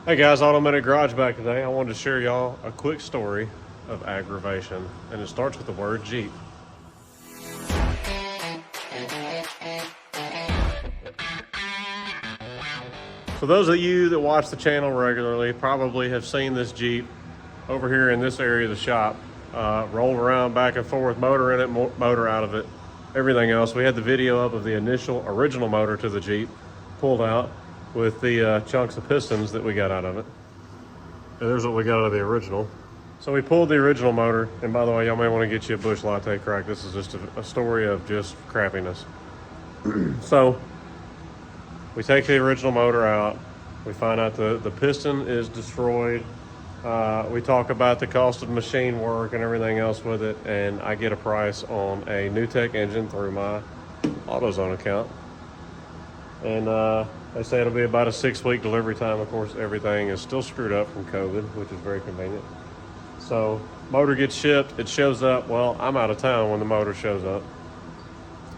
Hey guys, Automedic Garage back today. I wanted to share y'all a quick story of aggravation, and it starts with the word Jeep. So those of you that watch the channel regularly probably have seen this Jeep over here in this area of the shop, roll around back and forth, motor in it, motor out of it, everything else. We had the video up of the initial original motor to the Jeep pulled out with the chunks of pistons that we got out of it. And there's what we got out of the original. So we pulled the original motor, and by the way, y'all may want to get you a Busch Latte crack. This is just a story of just crappiness. So we take the original motor out. We find out the piston is destroyed. We talk about the cost of machine work and everything else with it, and I get a price on a NewTek engine through my AutoZone account. And they say it'll be about a 6-week delivery time. Of course, everything is still screwed up from COVID, which is very convenient. So motor gets shipped, it shows up. Well, I'm out of town when the motor shows up.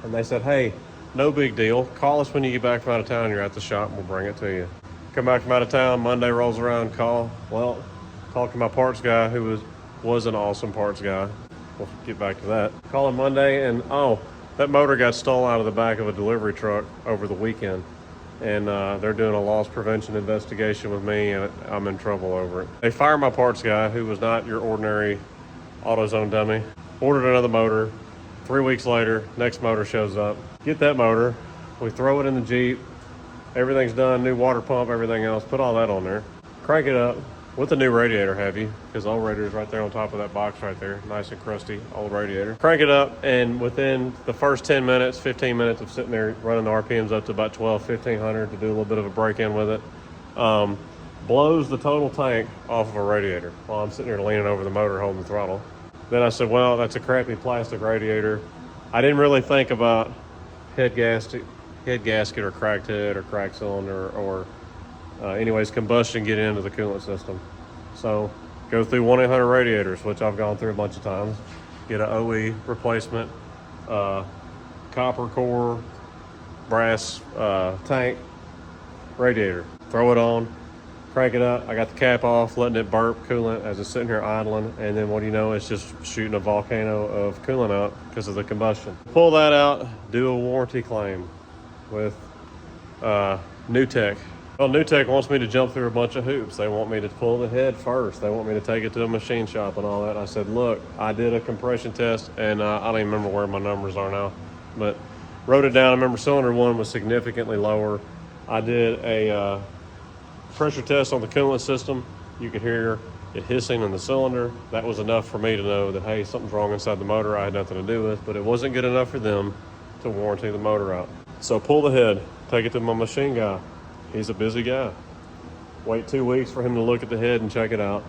And they said, hey, no big deal. Call us when you get back from out of town. You're at the shop and we'll bring it to you. Come back from out of town, Monday rolls around, call. Well, talk to my parts guy who was an awesome parts guy. We'll get back to that. Call him Monday and that motor got stolen out of the back of a delivery truck over the weekend. And they're doing a loss prevention investigation with me, and I'm in trouble over it. They fired my parts guy, who was not your ordinary AutoZone dummy. Ordered another motor. 3 weeks later, next motor shows up. Get that motor. We throw it in the Jeep. Everything's done, new water pump, everything else. Put all that on there. Crank it up with a new radiator, have you? Because the old radiator's right there on top of that box right there. Nice and crusty old radiator. Crank it up, and within the first 10 minutes, 15 minutes of sitting there running the RPMs up to about 1,500 to do a little bit of a break-in with it, blows the total tank off of a radiator while I'm sitting here leaning over the motor holding the throttle. Then I said, well, that's a crappy plastic radiator. I didn't really think about head gasket or cracked head or cracked cylinder or anyways, combustion getting into the coolant system. So go through 1-800 radiators, which I've gone through a bunch of times. Get an OE replacement, copper core, brass tank radiator. Throw it on, crank it up. I got the cap off, letting it burp coolant as it's sitting here idling. And then what do you know, it's just shooting a volcano of coolant out because of the combustion. Pull that out, do a warranty claim with NewTek. Well, NewTek wants me to jump through a bunch of hoops. They want me to pull the head first. They want me to take it to a machine shop and all that. I said, look, I did a compression test, and I don't even remember where my numbers are now, but wrote it down. I remember cylinder 1 was significantly lower. I did a pressure test on the coolant system. You could hear it hissing in the cylinder. That was enough for me to know that, hey, something's wrong inside the motor I had nothing to do with, but it wasn't good enough for them to warranty the motor out. So pull the head, take it to my machine guy. He's a busy guy. Wait 2 weeks for him to look at the head and check it out.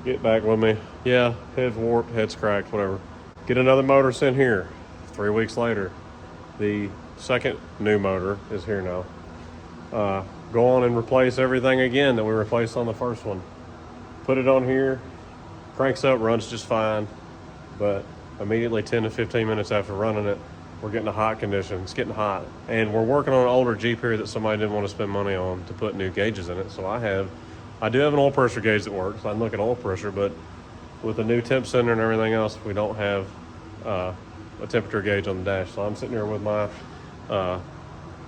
Get back with me. Yeah, head's warped, head's cracked, whatever. Get another motor sent here. 3 weeks later, the second new motor is here now. Go on and replace everything again that we replaced on the first one. Put it on here, cranks up, runs just fine, but immediately 10 to 15 minutes after running it, we're getting a hot condition. It's getting hot. And we're working on an older Jeep here that somebody didn't want to spend money on to put new gauges in it. So I do have an oil pressure gauge that works. I can look at oil pressure, but with the new temp sensor and everything else, we don't have a temperature gauge on the dash. So I'm sitting here with my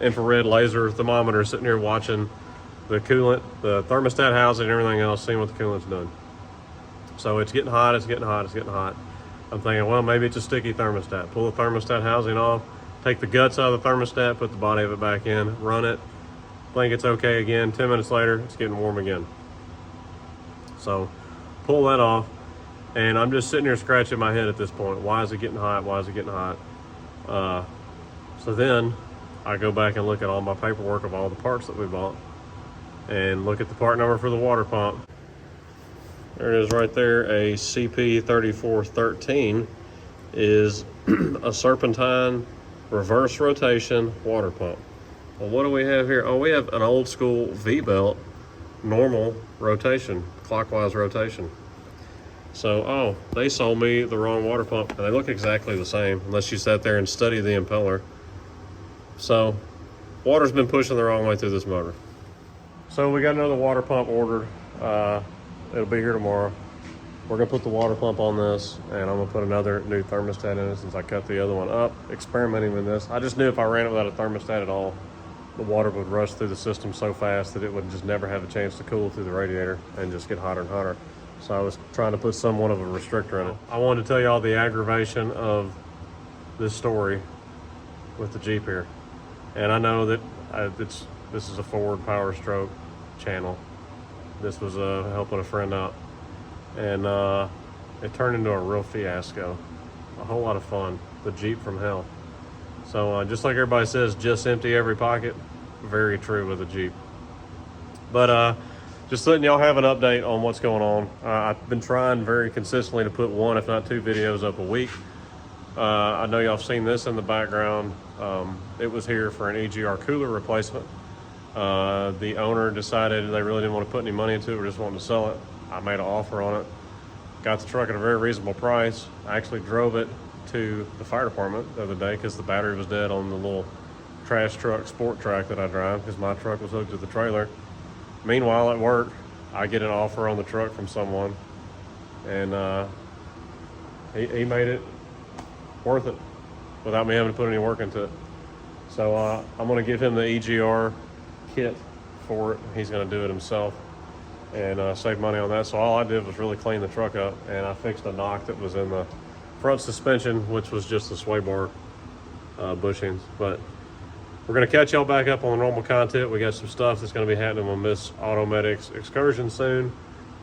infrared laser thermometer, sitting here watching the coolant, the thermostat housing, and everything else, seeing what the coolant's done. So it's getting hot, it's getting hot, it's getting hot. I'm thinking, well, maybe it's a sticky thermostat. Pull the thermostat housing off, take the guts out of the thermostat, put the body of it back in, run it, think it's okay again. 10 minutes later, it's getting warm again. So pull that off, and I'm just sitting here scratching my head at this point. Why is it getting hot? Why is it getting hot? So then I go back and look at all my paperwork of all the parts that we bought and look at the part number for the water pump. There it is right there. A CP3413 is a serpentine reverse rotation water pump. Well, what do we have here? Oh, we have an old school V-belt normal rotation, clockwise rotation. So, they sold me the wrong water pump, and they look exactly the same unless you sat there and study the impeller. So, water's been pushing the wrong way through this motor. So we got another water pump ordered. It'll be here tomorrow. We're gonna put the water pump on this, and I'm gonna put another new thermostat in it since I cut the other one up, experimenting with this. I just knew if I ran it without a thermostat at all, the water would rush through the system so fast that it would just never have a chance to cool through the radiator and just get hotter and hotter. So I was trying to put somewhat of a restrictor in it. I wanted to tell y'all the aggravation of this story with the Jeep here. And I know that this is a Ford Power Stroke channel. This was helping a friend out. And it turned into a real fiasco. A whole lot of fun. The Jeep from hell. So just like everybody says, just empty every pocket. Very true with the Jeep. But just letting y'all have an update on what's going on. I've been trying very consistently to put one, if not two videos up a week. I know y'all have seen this in the background. It was here for an EGR cooler replacement. The owner decided they really didn't want to put any money into it, or just wanted to sell it. I made an offer on it. Got the truck at a very reasonable price. I actually drove it to the fire department the other day because the battery was dead on the little trash truck sport track that I drive, because my truck was hooked to the trailer. Meanwhile, at work, I get an offer on the truck from someone, and he made it worth it without me having to put any work into it. So I'm going to give him the EGR kit for it. He's going to do it himself and save money on that. So all I did was really clean the truck up, and I fixed a knock that was in the front suspension, which was just the sway bar bushings. But we're going to catch y'all back up on the normal content. We got some stuff that's going to be happening on Miss Automedic's excursion soon.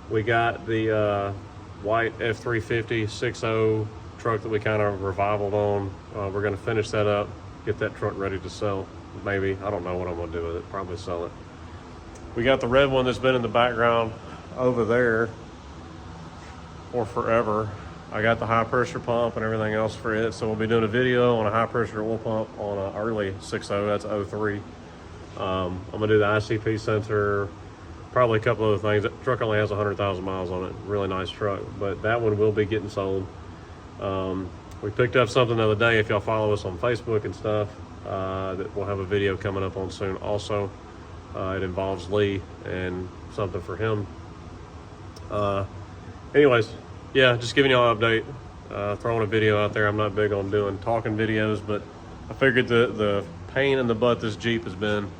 We got the white F350 6.0 truck that we kind of revivaled on. We're going to finish that up, get that truck ready to sell. Maybe, I don't know what I'm going to do with it. Probably sell it. We got the red one that's been in the background over there for forever. I got the high pressure pump and everything else for it. So we'll be doing a video on a high pressure oil pump on an early 6.0, that's 03. I'm gonna do the ICP sensor, probably a couple other things. That truck only has 100,000 miles on it. Really nice truck, but that one will be getting sold. We picked up something the other day, if y'all follow us on Facebook and stuff, that we'll have a video coming up on soon also. It involves Lee and something for him. Anyways, yeah, just giving y'all an update, throwing a video out there. I'm not big on doing talking videos, but I figured the pain in the butt this Jeep has been,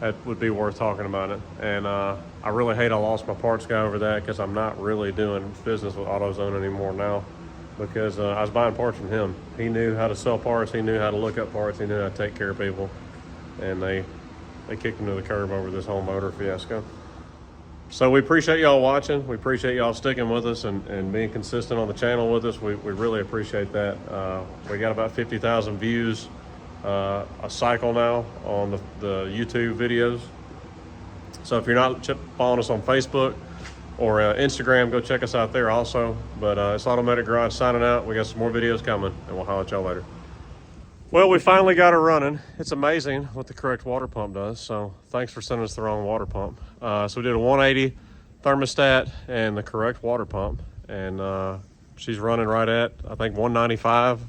that would be worth talking about it. And I really hate I lost my parts guy over that, because I'm not really doing business with AutoZone anymore now, because I was buying parts from him. He knew how to sell parts, he knew how to look up parts, he knew how to take care of people, and they kicked him to the curb over this whole motor fiasco. So we appreciate y'all watching. We appreciate y'all sticking with us and being consistent on the channel with us. We really appreciate that. We got about 50,000 views a cycle now on the YouTube videos. So if you're not following us on Facebook or Instagram, go check us out there also. But it's Automedic Garage signing out. We got some more videos coming, and we'll holler at y'all later. Well, we finally got it running. It's amazing what the correct water pump does. So thanks for sending us the wrong water pump. So we did a 180 thermostat and the correct water pump. And she's running right at, I think, 195,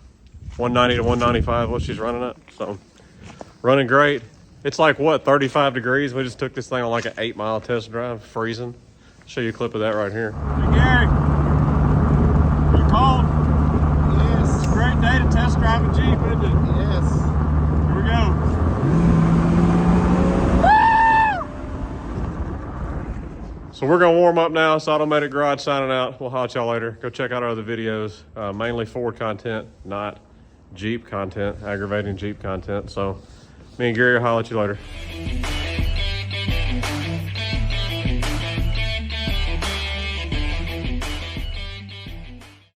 190 to 195, what she's running at. So running great. It's like, what, 35 degrees? We just took this thing on like an 8-mile test drive, freezing. Show you a clip of that right here. Hey, Gary, are you cold? Yes. It's a great day to test drive a Jeep, isn't it? Yes. Here we go. So we're gonna warm up now. It's Automedic Garage signing out. We'll holler at y'all later. Go check out our other videos. Mainly Ford content, not Jeep content, aggravating Jeep content. So me and Gary will holler at you later.